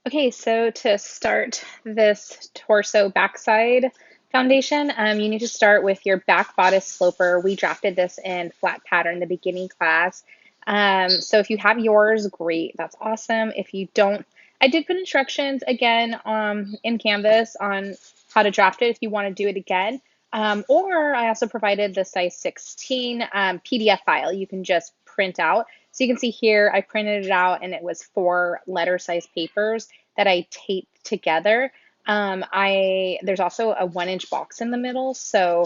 Okay, so to start this torso backside foundation, you need to start with your back bodice sloper. We drafted this in flat pattern, the beginning class. So if you have yours, great, that's awesome. If you don't, I did put instructions again in Canvas on how to draft it if you want to do it again. Or I also provided the size 16 PDF file you can just print out. So you can see here, I printed it out and it was 4 letter size papers that I taped together. There's also a 1-inch box in the middle. So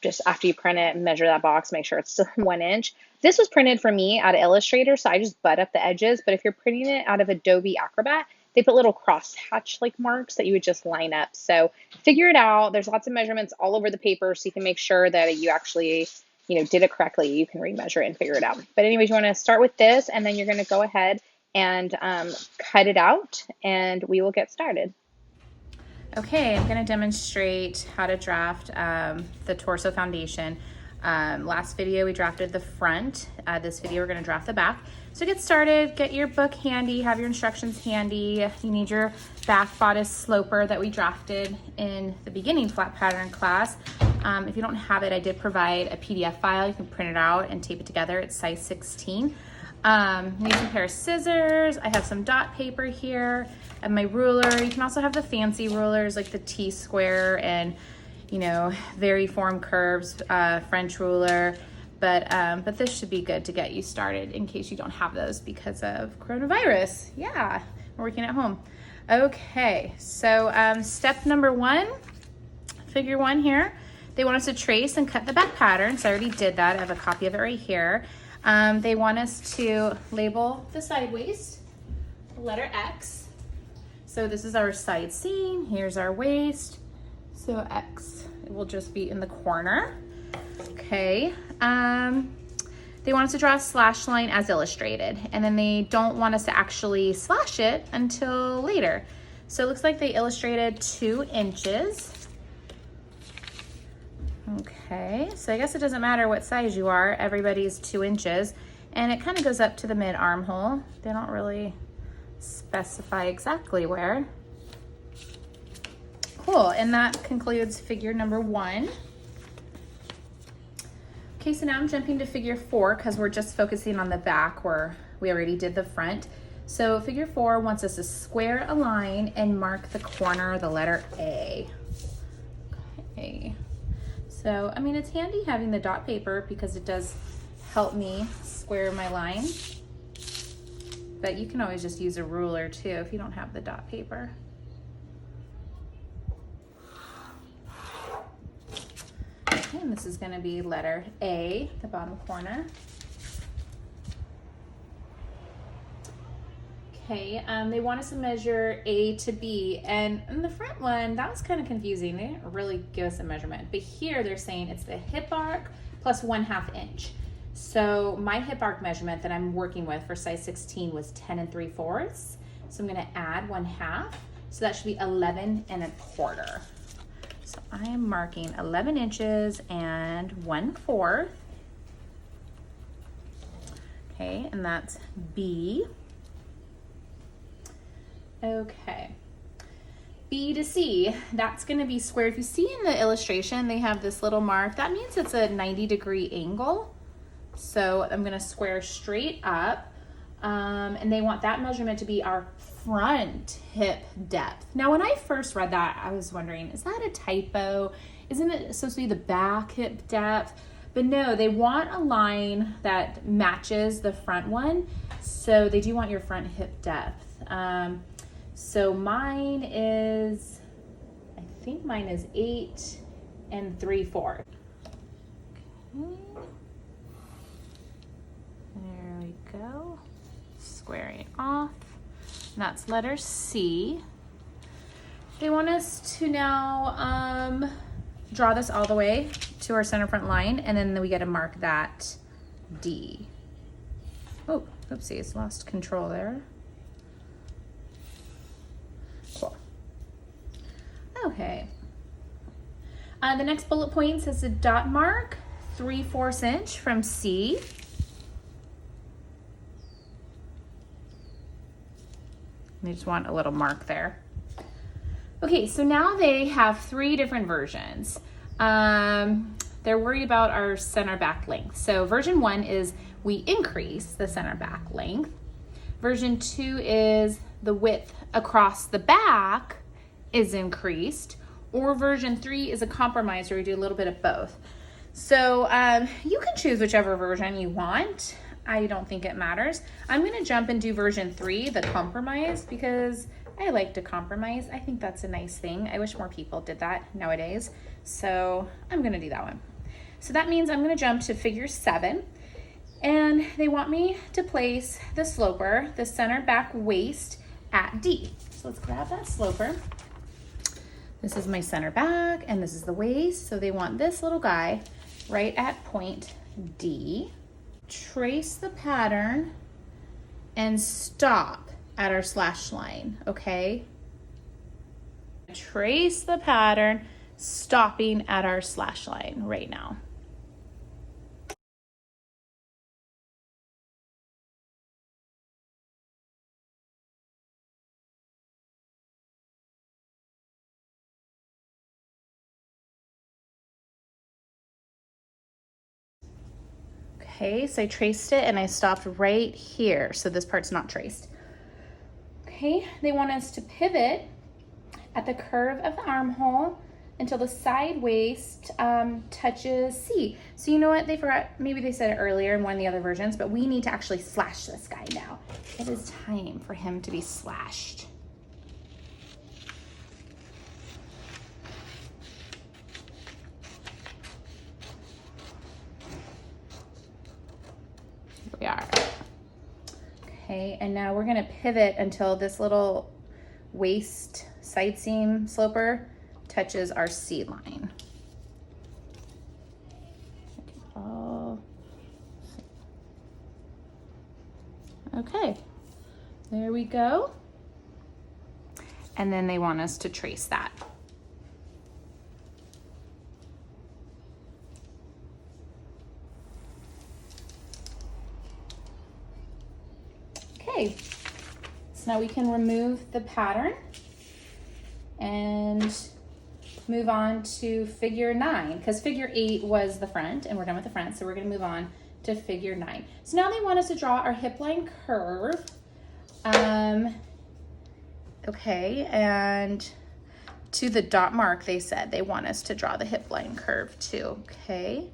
just after you print it, measure that box, make sure it's still 1 inch. This was printed for me out of Illustrator, so I just butt up the edges. But if you're printing it out of Adobe Acrobat, they put little crosshatch like marks that you would just line up. So figure it out. There's lots of measurements all over the paper, so you can make sure that you actually did it correctly. You can remeasure it and figure it out. But anyways, you want to start with this, and then you're going to go ahead and cut it out, and we will get started. Okay, I'm going to demonstrate how to draft the torso foundation. Last video we drafted the front. This video we're going to draft the back. So get started, get your book handy, have your instructions handy. You need your back bodice sloper that we drafted in the beginning flat pattern class. If you don't have it, I did provide a PDF file. You can print it out and tape it together. It's size 16. Need a pair of scissors. I have some dot paper here. I have my ruler. You can also have the fancy rulers like the T-square and very form curves, French ruler. But this should be good to get you started in case you don't have those because of coronavirus. Yeah, we're working at home. Okay, so step number 1, figure 1 here. They want us to trace and cut the back pattern. So I already did that. I have a copy of it right here. They want us to label the side waist, the letter X. So this is our side seam. Here's our waist. So X, it will just be in the corner. Okay. They want us to draw a slash line as illustrated, and then they don't want us to actually slash it until later. So it looks like they illustrated 2 inches. Okay, so I guess it doesn't matter what size you are, everybody's 2 inches, and it kind of goes up to the mid armhole. They don't really specify exactly where. Cool, and that concludes figure number 1. Okay, so now I'm jumping to figure 4 because we're just focusing on the back where we already did the front. So figure 4 wants us to square a line and mark the corner, the letter A. Okay. So, I mean, it's handy having the dot paper because it does help me square my line. But you can always just use a ruler too if you don't have the dot paper. Okay, and this is going to be letter A, the bottom corner. Okay, they want us to measure A to B, and in the front one, that was kind of confusing. They didn't really give us a measurement, but here they're saying it's the hip arc plus 1/2 inch. So my hip arc measurement that I'm working with for size 16 was 10 3/4. So I'm gonna add 1/2, so that should be 11 1/4. So I am marking 11 inches and 1/4. Okay, and that's B. Okay, B to C, that's going to be square. If you see in the illustration, they have this little mark. That means it's a 90-degree angle. So I'm going to square straight up, and they want that measurement to be our front hip depth. Now, when I first read that, I was wondering, is that a typo? Isn't it supposed to be the back hip depth? But no, they want a line that matches the front one. So they do want your front hip depth. So mine is, I think mine is 8 3/4. Okay. There we go. Squaring off. And that's letter C. They want us to now draw this all the way to our center front line, and then we got to mark that D. Oh, oopsies, lost control there. Cool. Okay. The next bullet point says a dot mark 3/4 inch from C. They just want a little mark there. Okay, so now they have 3 different versions. They're worried about our center back length. So version 1 is we increase the center back length. Version 2 is the width across the back is increased. Or version 3 is a compromise where we do a little bit of both. So you can choose whichever version you want. I don't think it matters. I'm gonna jump and do version 3, the compromise, because I like to compromise. I think that's a nice thing. I wish more people did that nowadays. So I'm gonna do that one. So that means I'm gonna jump to figure 7, and they want me to place the sloper, the center back waist, at D. So let's grab that sloper. This is my center back, and this is the waist. So they want this little guy right at point D. Trace the pattern and stop at our slash line, okay? Trace the pattern, stopping at our slash line right now. Okay, so I traced it and I stopped right here. So this part's not traced. Okay, they want us to pivot at the curve of the armhole until the side waist touches C. So you know what, they forgot, maybe they said it earlier in one of the other versions, but we need to actually slash this guy now. It is time for him to be slashed. Here we are. Okay, and now we're gonna pivot until this little waist side seam sloper touches our C line. Okay, there we go. And then they want us to trace that. Okay, so now we can remove the pattern and move on to figure 9, because figure 8 was the front and we're done with the front, so we're gonna move on to figure 9. So now they want us to draw our hip line curve. Okay, and to the dot mark, they said they want us to draw the hip line curve too, okay?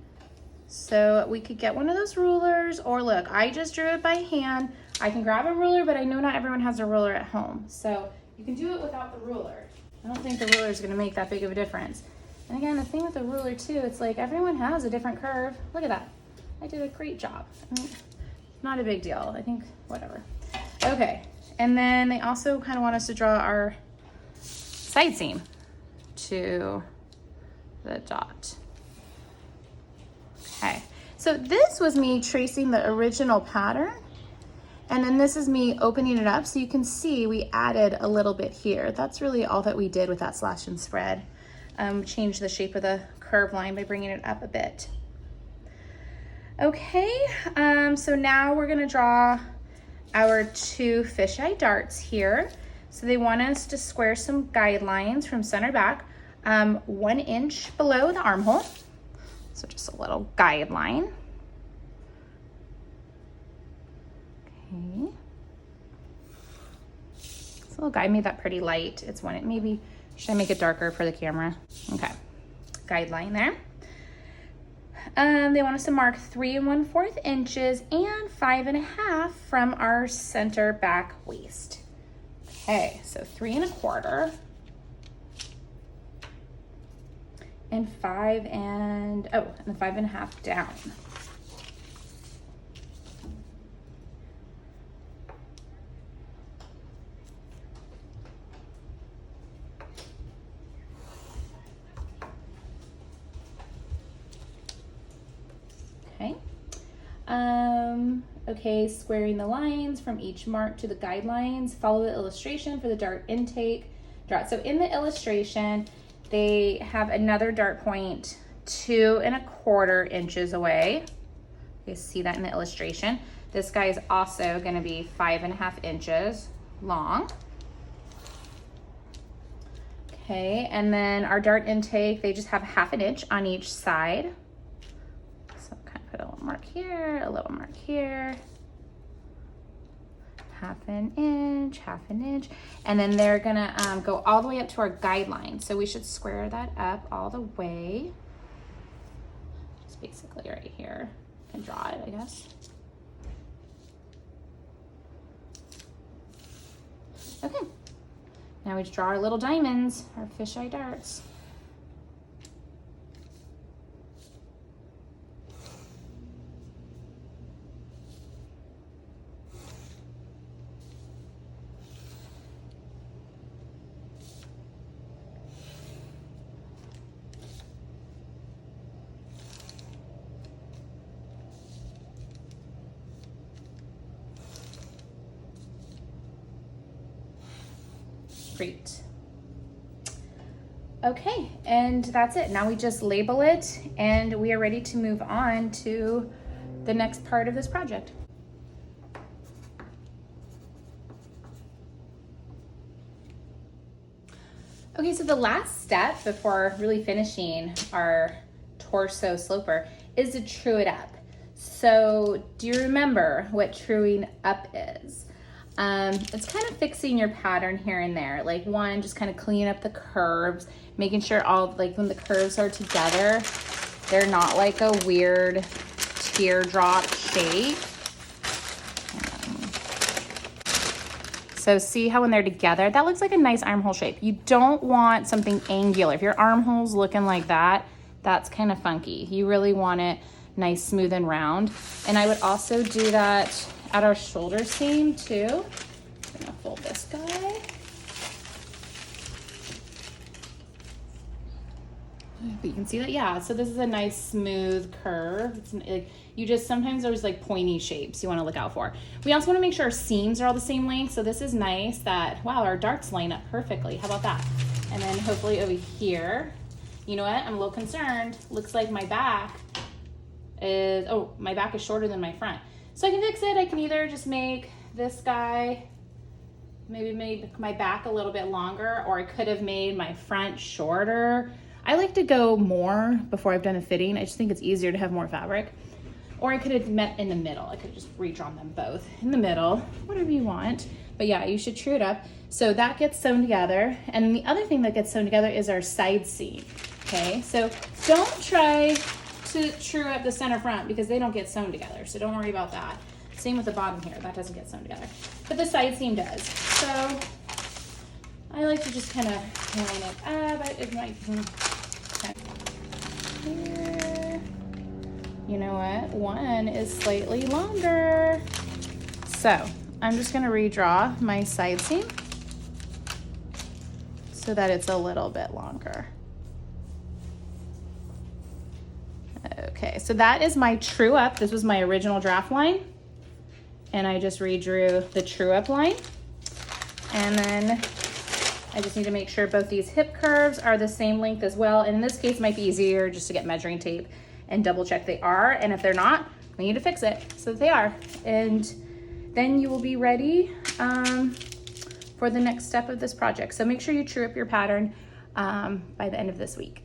So we could get one of those rulers, or look, I just drew it by hand. I can grab a ruler, but I know not everyone has a ruler at home. So you can do it without the ruler. I don't think the ruler is gonna make that big of a difference. And again, the thing with the ruler too, it's like everyone has a different curve. Look at that. I did a great job. I mean, not a big deal. I think, whatever. Okay, and then they also kind of want us to draw our side seam to the dot. Okay, so this was me tracing the original pattern, and then this is me opening it up so you can see we added a little bit here. That's really all that we did with that slash and spread. Changed the shape of the curve line by bringing it up a bit. Okay, so now we're gonna draw our 2 fisheye darts here. So they want us to square some guidelines from center back, 1 inch below the armhole. So just a little guideline. Okay. This little guy made that pretty light. It's one, maybe, should I make it darker for the camera? Okay, guideline there. They want us to mark 3 1/4 inches and 5 1/2 from our center back waist. Okay, so 3 1/4 and 5 and 5 1/2 down. Okay. Okay, squaring the lines from each mark to the guidelines. Follow the illustration for the dart intake dart. So in the illustration, they have another dart point 2 1/4 inches away. You see that in the illustration. This guy is also going to be 5 1/2 inches long. Okay, and then our dart intake, they just have 1/2 inch on each side. So kind of put a little mark here, a little mark here. 1/2 inch, 1/2 inch. And then they're gonna go all the way up to our guideline. So we should square that up all the way. It's basically right here. I can draw it, I guess. Okay, now we draw our little diamonds, our fisheye darts. Great. Okay, and that's it. Now we just label it and we are ready to move on to the next part of this project. Okay, so the last step before really finishing our torso sloper is to true it up. So do you remember what truing up is? It's kind of fixing your pattern here and there. Like one, just kind of clean up the curves, making sure all, like when the curves are together, they're not like a weird teardrop shape. So see how when they're together, that looks like a nice armhole shape. You don't want something angular. If your armhole's looking like that, that's kind of funky. You really want it nice, smooth, and round. And I would also do that at our shoulder seam too. I'm gonna fold this guy. But you can see that, yeah, so this is a nice smooth curve. It's like, you just, sometimes there's like pointy shapes you wanna look out for. We also wanna make sure our seams are all the same length, so this is nice that, wow, our darts line up perfectly. How about that? And then hopefully over here, you know what, I'm a little concerned. Looks like my back is, oh, my back is shorter than my front. So I can fix it. I can either just make this guy, maybe make my back a little bit longer, or I could have made my front shorter. I like to go more before I've done a fitting. I just think it's easier to have more fabric. Or I could have met in the middle. I could have just redrawn them both in the middle, whatever you want. But yeah, you should true it up. So that gets sewn together. And the other thing that gets sewn together is our side seam. Okay, so don't try to true up the center front because they don't get sewn together, so don't worry about that. Same with the bottom here, that doesn't get sewn together, but the side seam does. So I like to just kind of line it up. It might here. You know what? One is slightly longer, so I'm just going to redraw my side seam so that it's a little bit longer. Okay, so that is my true up. This was my original draft line. And I just redrew the true up line. And then I just need to make sure both these hip curves are the same length as well. And in this case, it might be easier just to get measuring tape and double check they are. And if they're not, we need to fix it so that they are. And then you will be ready for the next step of this project. So make sure you true up your pattern by the end of this week.